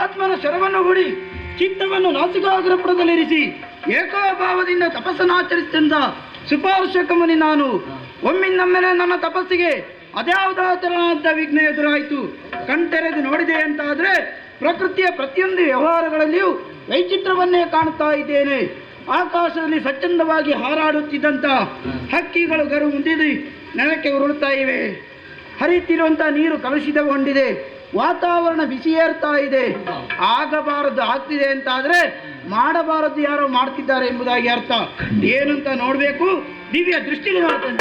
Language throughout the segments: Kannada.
ಆತ್ಮನ ಶರವನ್ನು ಹೂಡಿ ಚಿತ್ತವನ್ನು ನಾಸಿಕಾಗ್ರಪುರದಲ್ಲಿರಿಸಿ ಏಕೋಭಾವದಿಂದ ತಪಸ್ಸನ್ನಾಚರಿಸಿದಂತ ಸುಪಾರ್ಶಕ ಮುನಿ ನಾನು. ಒಮ್ಮಿಂದೊಮ್ಮೆಲೆ ನನ್ನ ತಪಸ್ಸಿಗೆ ಅದ್ಯಾವುದಾತರನಾದ ವಿಘ್ನ ಎದುರಾಯಿತು. ಕಣ್ತೆರೆದು ನೋಡಿದೆ ಅಂತಾದರೆ ಪ್ರಕೃತಿಯ ಪ್ರತಿಯೊಂದು ವ್ಯವಹಾರಗಳಲ್ಲಿಯೂ ವೈಚಿತ್ರವನ್ನೇ ಕಾಣುತ್ತಾ ಇದ್ದೇನೆ. ಆಕಾಶದಲ್ಲಿ ಸ್ವಚ್ಛಂದವಾಗಿ ಹಾರಾಡುತ್ತಿದ್ದಂಥ ಹಕ್ಕಿಗಳು ಗರು ಮುಂದಿದ್ದು ನೆಲಕ್ಕೆ ಉರುಳುತ್ತಾ ಇವೆ. ಹರಿಯುತ್ತಿರುವಂಥ ನೀರು ಕಲುಷಿತಗೊಂಡಿದೆ. ವಾತಾವರಣ ಬಿಸಿಯೇರ್ತಾ ಇದೆ. ಆಗಬಾರದು ಆಗ್ತಿದೆ ಅಂತಾದರೆ ಮಾಡಬಾರದು ಯಾರೋ ಮಾಡ್ತಿದ್ದಾರೆ ಎಂಬುದಾಗಿ ಅರ್ಥ. ಏನಂತ ನೋಡಬೇಕು, ದಿವ್ಯ ದೃಷ್ಟಿಗೆ ನೋಡ್ತೇನೆ.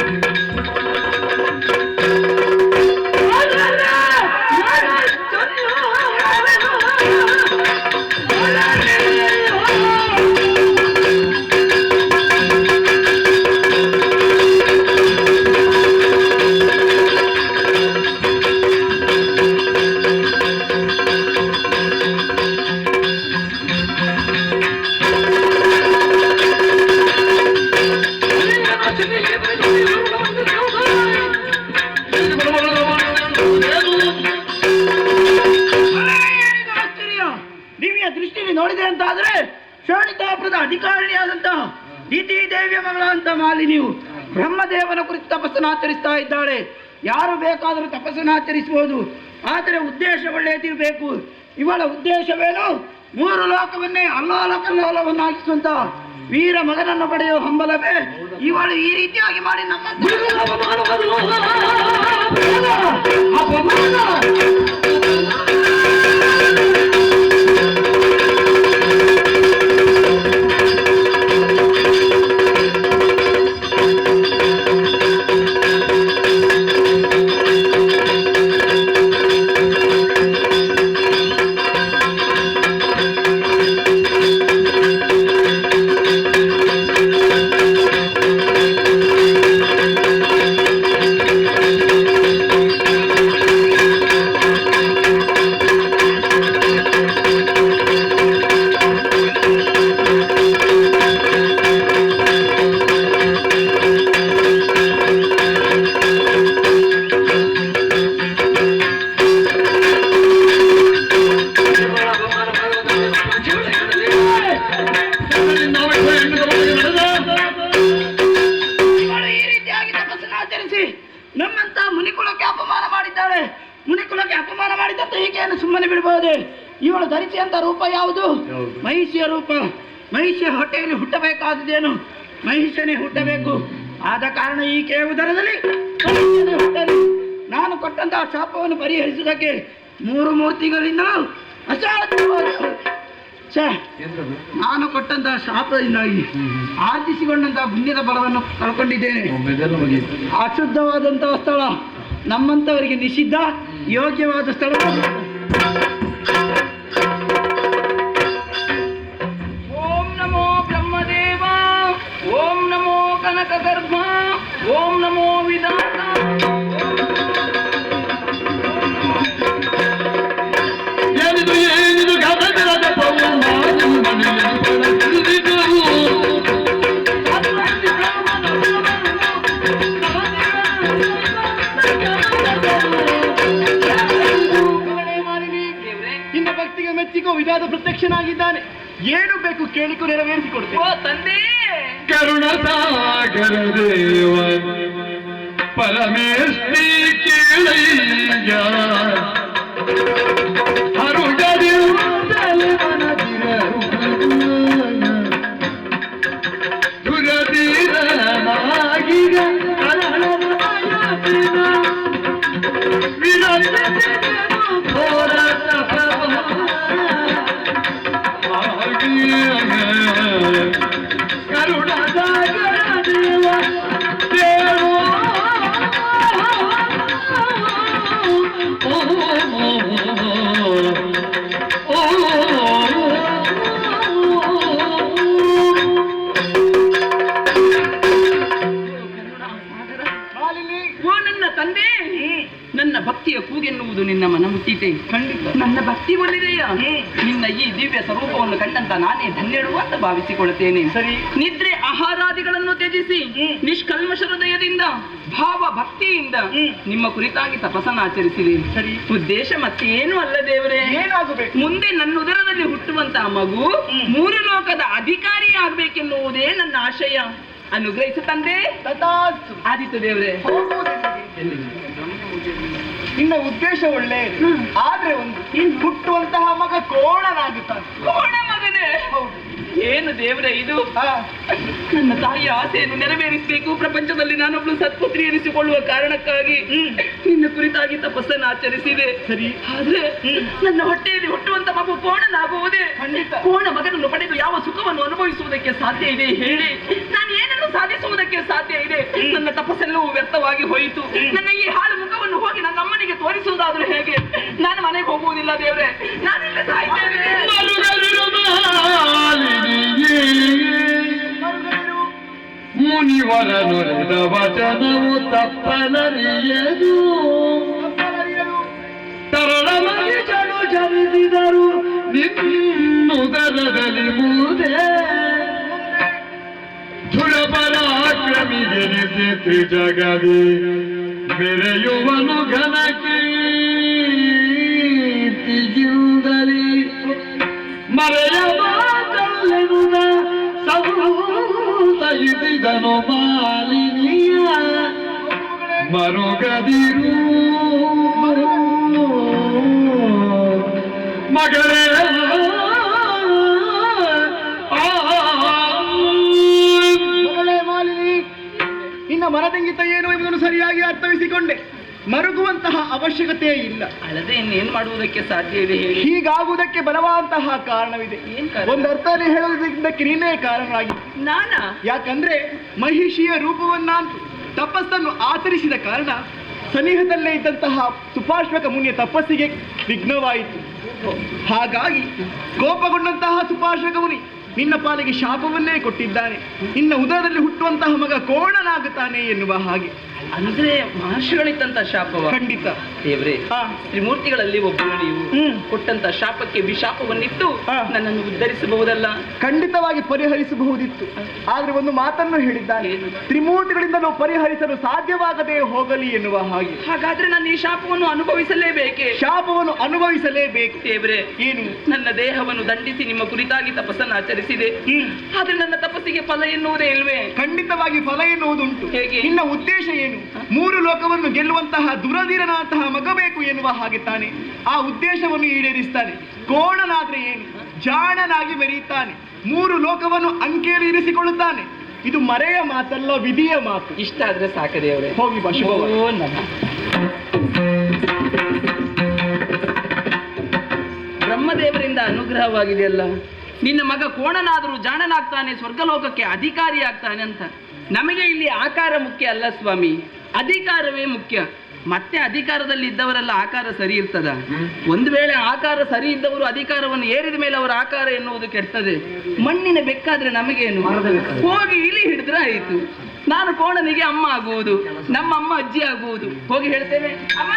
ನೋಡಿದೆ ಅಂತಾದ್ರೆ ಶೋಣಿತಾಪುರದ ಅಧಿಕಾರಿಣಿಯಾದಂತಹ ದಿತಿ ದೇವಿಯ ಮಗಳಂತ ಮಾಲಿನಿಯು ಬ್ರಹ್ಮದೇವನ ಕುರಿತು ತಪಸ್ಸನ್ನಾಚರಿಸ್ತಾ ಇದ್ದಾಳೆ. ಯಾರು ಬೇಕಾದರೂ ತಪಸ್ಸನ್ನಾಚರಿಸಬಹುದು, ಆದರೆ ಉದ್ದೇಶ ಒಳ್ಳೆಯದಿರಬೇಕು. ಇವಳ ಉದ್ದೇಶವೇನು? 3 ಲೋಕವನ್ನೇ ಅಲ್ಲೋಲಕಲ್ಲೋಲವನ್ನಾಗಿಸುವಂತ ವೀರ ಮಗನನ್ನು ಪಡೆಯುವ ಹಂಬಲವೇ ಇವಳು ಈ ರೀತಿಯಾಗಿ ಮಾಡಿ ನಮ್ಮ ನಮ್ಮಂತ ಮುನಿಕುಲಕ್ಕೆ ಅಪಮಾನ ಮಾಡಿದ್ದಾಳೆ. ಮುನಿಕುಲಕ್ಕೆ ಅಪಮಾನ ಮಾಡಿದಂತ ಈಕೆಯನ್ನು ಸುಮ್ಮನೆ ಬಿಡಬಹುದೇ? ಇವಳು ಧರಿಸಿದಂತ ರೂಪ ಯಾವುದು? ಮಹಿಷಿಯ ರೂಪ. ಮಹಿಷಿಯ ಹೊಟ್ಟೆಯಲ್ಲಿ ಹುಟ್ಟಬೇಕಾದದೇನು? ಮಹಿಷನೇ ಹುಟ್ಟಬೇಕು. ಆದ ಕಾರಣ ಈಕೆಯ ಉದರದಲ್ಲಿ ಹುಟ್ಟಲಿ. ನಾನು ಕೊಟ್ಟಂತಹ ಶಾಪವನ್ನು ಪರಿಹರಿಸುವುದಕ್ಕೆ 3 ಮೂರ್ತಿಗಳಿಂದಲೂ ಅಸಾಧ್ಯವಾದ ನಾನು ಕೊಟ್ಟಂತಹ ಶಾಪದಿಂದಾಗಿ ಆರ್ಜಿಸಿಕೊಂಡಂತಹ ಪುಣ್ಯದ ಬಲವನ್ನು ಕಳ್ಕೊಂಡಿದ್ದೇನೆ. ಅಶುದ್ಧವಾದಂತಹ ಸ್ಥಳ ನಮ್ಮಂತವರಿಗೆ ನಿಷಿದ್ಧ, ಯೋಗ್ಯವಾದ ಸ್ಥಳ. ಓಂ ನಮೋ ಬ್ರಹ್ಮದೇವ, ಓಂ ನಮೋ ಕನಕಗರ್ಭ, ಓಂ ನಮೋ ವಿಧಾತ. ನಿನ್ನ ಭಕ್ತಿಗೆ ಮೆಚ್ಚಿಕೋ ವಿಧಾದ ಪ್ರತ್ಯಕ್ಷನಾಗಿದ್ದಾನೆ. ಏನು ಬೇಕು ಕೇಳಿಕೊ, ನೆರವೇರಿಸಿಕೊಡ್ತೇನೆ. ಓ ತಂದೆ ಕರುಣಸಾಗರ ದೇವ ಪರಮೇಶ್ವರಿ ಕೇಳಯ್ಯ ನಿನ್ನ ಮನ ಮುಟ್ಟಿತೆ. ಖಂಡಿತ. ನನ್ನ ಭಕ್ತಿ ಒಲಿದೆಯ ನಿನ್ನ ಈ ದಿವ್ಯ ಸ್ವರೂಪವನ್ನು ಕಂಡಂತ ನಾನೇ ಧನ್ಯಳು ಅಂತ ಭಾವಿಸಿಕೊಳ್ಳುತ್ತೇನೆ. ಸರಿ. ನಿದ್ರೆ ಆಹಾರಾದಿಗಳನ್ನು ತ್ಯಜಿಸಿ ನಿಷ್ಕಲ್ಮಶ ಹೃದಯದಿಂದ ಭಾವ ಭಕ್ತಿಯಿಂದ ನಿಮ್ಮ ಕುರಿತಾಗಿ ತಪಸ್ಸನ್ನು ಆಚರಿಸಿದೆ. ಸರಿ. ಉದ್ದೇಶ ಮತ್ತೇನು ಅಲ್ಲ ದೇವರೇ, ಏನಾಗಬೇಕು? ಮುಂದೆ ನನ್ನ ಉದರದಲ್ಲಿ ಹುಟ್ಟುವಂತಹ ಮಗು ಮೂರು ಲೋಕದ ಅಧಿಕಾರಿ ಆಗ್ಬೇಕೆನ್ನುವುದೇ ನನ್ನ ಆಶಯ. ಅನುಗ್ರಹಿಸು ತಂದೆ. ತಥಾಸ್ತು. ಆದಿತ್ಯ ದೇವರೇ. ನಿನ್ನ ಉದ್ದೇಶ ಒಳ್ಳೆ, ಆದ್ರೆ ಒಂದು ಹುಟ್ಟುವಂತಹ ಮಗ ಕೋಣನಾಗುತ್ತಾನೆ. ಕೋಣ ಮಗನೇ? ಹೌದು. ಏನು ದೇವರೇ ಇದು? ಹಾ. ನನ್ನ ತಾಯಿಯ ಆಸೆಯನ್ನು ನೆರವೇರಿಸಬೇಕು, ಪ್ರಪಂಚದಲ್ಲಿ ನಾನೊಬ್ಳು ಸತ್ಪುತ್ರಿ ಎನಿಸಿಕೊಳ್ಳುವ ಕಾರಣಕ್ಕಾಗಿ ನಿನ್ನ ಕುರಿತಾಗಿ ತಪಸ್ಸನ್ನು ಆಚರಿಸಿದೆ. ಸರಿ. ಆದ್ರೆ ನನ್ನ ಹೊಟ್ಟೆಯಲ್ಲಿ ಹುಟ್ಟುವಂತ ಮಗು ಕೋಣನಾಗುವುದೇ? ಖಂಡಿತ. ಕೋಣ ಮಗನನ್ನು ಪಡೆದು ಯಾವ ಸುಖವನ್ನು ಅನುಭವಿಸುವುದಕ್ಕೆ ಸಾಧ್ಯ ಇದೆ ಹೇಳಿ? ನಾನು ಏನನ್ನು ಸಾಧಿಸುವುದಕ್ಕೆ ಸಾಧ್ಯ ಇದೆ? ನನ್ನ ತಪಸ್ಸೆಲ್ಲವೂ ವ್ಯರ್ಥವಾಗಿ ಹೋಯಿತು. ನನ್ನ ಈ ಹಾಳು ಮುಖವನ್ನು ಹೋಗಿ ನನ್ನ ಅಮ್ಮನಿಗೆ ತೋರಿಸುವುದಾದ್ರೂ ಹೇಗೆ? ನಾನು ಮನೆಗೆ ಹೋಗುವುದಿಲ್ಲ ದೇವರೇ, ನಾನಿಲ್ಲ ಸಾಯ್ತೇನೆ. ಮುನಿವರ ನುರಿದ ವಚನವು ತಪ್ಪಲರಿಯದು. ತರಳ ಮನುಷ್ಯನು ಜನಿಸಿದರು ನಿನ್ನುದರದಲ್ಲಿ ಮೂದೆ. ಧುಳಪರಾಕ್ರಮಿ ಜನಿಸಿ ತ್ರಿಜಗದಿ ಮೆರೆಯುವನು ಘನ ಕೀರ್ತಿಗಿಂದಲಿ ಮರೆಯಬಾರದೆನ್ನುವ ಸಹಿಸಿದನು ಮಾಲಿನಿಯ ಮರುಗದಿರು ಮಗಳೇ. ಮಗಳೇ ಮಾಲಿನಿ, ನಿನ್ನ ಮನದಂಗಿತ ಏನು ಎಂಬುದನ್ನು ಸರಿಯಾಗಿ ಅರ್ಥವಿಸಿಕೊಂಡೆ. ಮರುಗುವಂತಹ ಅವಶ್ಯಕತೆ ಇಲ್ಲ. ಅಲ್ಲದೆ ಇನ್ನೇನು ಮಾಡುವುದಕ್ಕೆ ಸಾಧ್ಯ ಇದೆ ಹೇಳಿ? ಹೀಗಾಗುವುದಕ್ಕೆ ಬಲವಾದಂತಹ ಕಾರಣವಿದೆ. ಏನ್ ಕಾರಣ? ಒಂದು ಅರ್ಥನೇ ಹೇಳೋದಕ್ಕೆ ನೀನೇ ಕಾರಣವಾಗಿ. ನಾನಾ? ಯಾಕಂದ್ರೆ ಮಹಿಷಿಯ ರೂಪವನ್ನಂತೂ ತಪಸ್ಸನ್ನು ಆಚರಿಸಿದ ಕಾರಣ ಸನಿಹದಲ್ಲೇ ಇದ್ದಂತಹ ಸುಪಾರ್ಶ್ವಕ ಮುನಿಯ ತಪಸ್ಸಿಗೆ ವಿಘ್ನವಾಯಿತು. ಹಾಗಾಗಿ ಕೋಪಗೊಂಡಂತಹ ಸುಪಾರ್ಶ್ವಕ ಮುನಿ ನಿನ್ನ ಪಾಲಿಗೆ ಶಾಪವನ್ನೇ ಕೊಟ್ಟಿದ್ದಾನೆ. ನಿನ್ನ ಉದರದಲ್ಲಿ ಹುಟ್ಟುವಂತಹ ಮಗ ಕೋಣನಾಗುತ್ತಾನೆ ಎನ್ನುವ ಹಾಗೆ. ಅಂದ್ರೆ ಮಹರ್ಷಿಗಳಿತ್ತಂತ ಶಾಪವ? ಖಂಡಿತ ದೇವ್ರೆ, ಹಾ. ತ್ರಿಮೂರ್ತಿಗಳಲ್ಲಿ ಒಬ್ಬರು ನೀವು ಕೊಟ್ಟಂತ ಶಾಪಕ್ಕೆ ವಿಶಾಪವನ್ನಿಟ್ಟು ಹಾ. ನನ್ನನ್ನು ಉದ್ಧರಿಸಬಹುದಲ್ಲ? ಖಂಡಿತವಾಗಿ ಪರಿಹರಿಸಬಹುದಿತ್ತು. ಆದ್ರೆ ಒಂದು ಮಾತನ್ನು ಹೇಳಿದ್ದಾನೆ, ಏನು? ತ್ರಿಮೂರ್ತಿಗಳಿಂದಲೂ ಪರಿಹರಿಸಲು ಸಾಧ್ಯವಾಗದೆ ಹೋಗಲಿ ಎನ್ನುವ ಹಾಗೆ. ಹಾಗಾದ್ರೆ ನಾನು ಈ ಶಾಪವನ್ನು ಅನುಭವಿಸಲೇಬೇಕೆ? ಶಾಪವನ್ನು ಅನುಭವಿಸಲೇಬೇಕು. ದೇವ್ರೆ, ಏನು? ನನ್ನ ದೇಹವನ್ನು ದಂಡಿಸಿ ನಿಮ್ಮ ಕುರಿತಾಗಿ ತಪಸ್ಸನ್ನು ಆಚರಿಸಿದೆ. ಆದ್ರೆ ನನ್ನ ತಪಸ್ಸಿಗೆ ಫಲ ಎನ್ನುವುದೇ ಇಲ್ವೇ? ಖಂಡಿತವಾಗಿ ಫಲ ಎನ್ನುವುದುಂಟು. ಹೇಗೆ? ನಿನ್ನ ಉದ್ದೇಶ ಏನು? ಮೂರು ಲೋಕವನ್ನು ಗೆಲ್ಲುವಂತಹ ದುರಧೀರನಾದಂತಹ ಮಗ ಬೇಕು ಎನ್ನುವ ಹಾಗೆ ತಾನೆ. ಆ ಉದ್ದೇಶವನ್ನು ಈಡೇರಿಸ್ತಾನೆ. ಕೋಣನಾದ್ರೆ ಏನು? ಜಾಣನಾಗಿ ಮೆರೆಯುತ್ತಾನೆ. ಮೂರು ಲೋಕವನ್ನು ಅಂಕೆಯಲ್ಲಿ ಇರಿಸಿಕೊಳ್ಳುತ್ತಾನೆ. ಇದು ಮರೆಯ ಮಾತಲ್ಲ, ವಿಧಿಯ ಮಾತು. ಇಷ್ಟ ಆದ್ರೆ ಸಾಕು ದೇವ್ರೆ. ಹೋಗಿ ಬಾ, ಶುಭವಾಗಲಿ. ಓ ನಮಃ. ಬ್ರಹ್ಮದೇವರಿಂದ ಅನುಗ್ರಹವಾಗಿದೆಯಲ್ಲ, ನಿನ್ನ ಮಗ ಕೋಣನಾದರೂ ಜಾಣನಾಗ್ತಾನೆ, ಸ್ವರ್ಗಲೋಕಕ್ಕೆ ಅಧಿಕಾರಿ ಆಗ್ತಾನೆ ಅಂತ. ನಮಗೆ ಇಲ್ಲಿ ಆಕಾರ ಮುಖ್ಯ ಅಲ್ಲ ಸ್ವಾಮಿ, ಅಧಿಕಾರವೇ ಮುಖ್ಯ. ಮತ್ತೆ ಅಧಿಕಾರದಲ್ಲಿ ಇದ್ದವರೆಲ್ಲ ಆಕಾರ ಸರಿ ಇರ್ತದ? ಒಂದು ವೇಳೆ ಆಕಾರ ಸರಿ ಇದ್ದವರು ಅಧಿಕಾರವನ್ನು ಏರಿದ ಮೇಲೆ ಅವರ ಆಕಾರ ಎನ್ನುವುದು ಕೆಡ್ತದೆ. ಮಣ್ಣಿನ ಬೆಕ್ಕಾದ್ರೆ ನಮಗೇನು? ಹೋಗಿ ಇಲಿ ಹಿಡಿದ್ರೆ ಆಯಿತು. ನಾನು ಕೋಣನಿಗೆ ಅಮ್ಮ ಆಗುವುದು, ನಮ್ಮ ಅಮ್ಮ ಅಜ್ಜಿ ಆಗುವುದು. ಹೋಗಿ ಹೇಳ್ತೇನೆ, ಅಮ್ಮ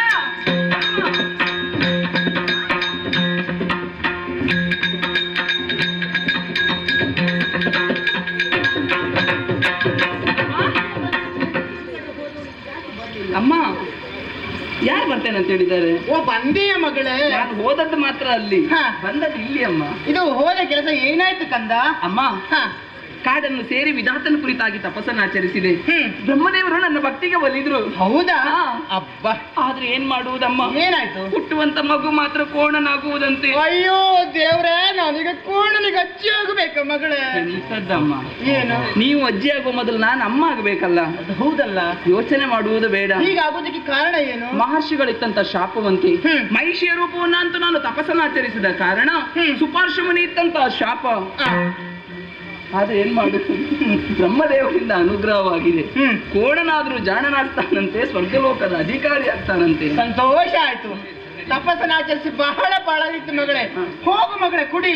ಅಮ್ಮ. ಯಾರು ಬರ್ತೇನೆ ಅಂತ ಹೇಳಿದ್ದಾರೆ? ಓ, ಬಂದೆಯ ಮಗಳೇ? ನಾನು ಹೋದದ್ದು ಮಾತ್ರ ಅಲ್ಲಿ, ಬಂದದ್ದು ಇಲ್ಲಿ ಅಮ್ಮ. ಇದು ಹೋದ ಕೆಲಸ ಏನಾಯ್ತು ಕಂದ? ಅಮ್ಮ, ಕಾಡನ್ನು ಸೇರಿ ವಿಧಾತನ ಕುರಿತಾಗಿ ತಪಸ್ಸನ್ನು ಆಚರಿಸಿದೆ. ಬ್ರಹ್ಮದೇವರು ನನ್ನ ಭಕ್ತಿಗೆ ಒಲಿದ್ರು. ಹೌದಾ? ಹಾ. ಅಬ್ಬ, ಆದ್ರೆ ಏನ್ ಮಾಡುವುದಮ್ಮ? ಏನಾಯ್ತು? ಹುಟ್ಟುವಂತ ಮಗು ಮಾತ್ರ ಕೋಣನಾಗುವುದಂತೆ. ಅಯ್ಯೋ ದೇವ್ರೇ, ನಾನೀಗ ಕೋಣನಿಗೆ ಅಜ್ಜಿ ಆಗಬೇಕ ಮಗಳೇ? ಎಂತದ್ದಮ್ಮ? ಏನು? ನೀವು ಅಜ್ಜಿ ಆಗುವ ಮೊದಲು ನಾನು ಅಮ್ಮ ಆಗ್ಬೇಕಲ್ಲ? ಹೌದಲ್ಲ? ಯೋಚನೆ ಮಾಡುವುದು ಬೇಡ. ಹೀಗಾಗೋದಕ್ಕೆ ಕಾರಣ ಏನು? ಮಹರ್ಷಿಗಳಿತ್ತಂತ ಶಾಪವಂತಿ. ಮಹಿಷಿಯ ರೂಪವನ್ನಂತೂ ನಾನು ತಪಸ್ಸನ್ನು ಆಚರಿಸಿದ ಕಾರಣ ಸುಪಾರ್ಶ್ವಮುನಿ ಇತ್ತಂತ ಶಾಪ. ಆದ್ರೆ ಏನ್ ಮಾಡುದು? ಬ್ರಹ್ಮದೇವರಿಂದ ಅನುಗ್ರಹವಾಗಿದೆ. ಕೋಣನಾದ್ರೂ ಜಾಣನಾಗ್ತಾನಂತೆ, ಸ್ವರ್ಗಲೋಕದ ಅಧಿಕಾರಿ ಆಗ್ತಾನಂತೆ. ಸಂತೋಷ ಆಯ್ತು. ತಪಸ್ಸನ್ನು ಆಚರಿಸಿ ಬಹಳ ಬಾಳಲಿತ್ತು ಮಗಳೇ. ಹೋಗು ಮಗಳೇ, ಕುಡಿ.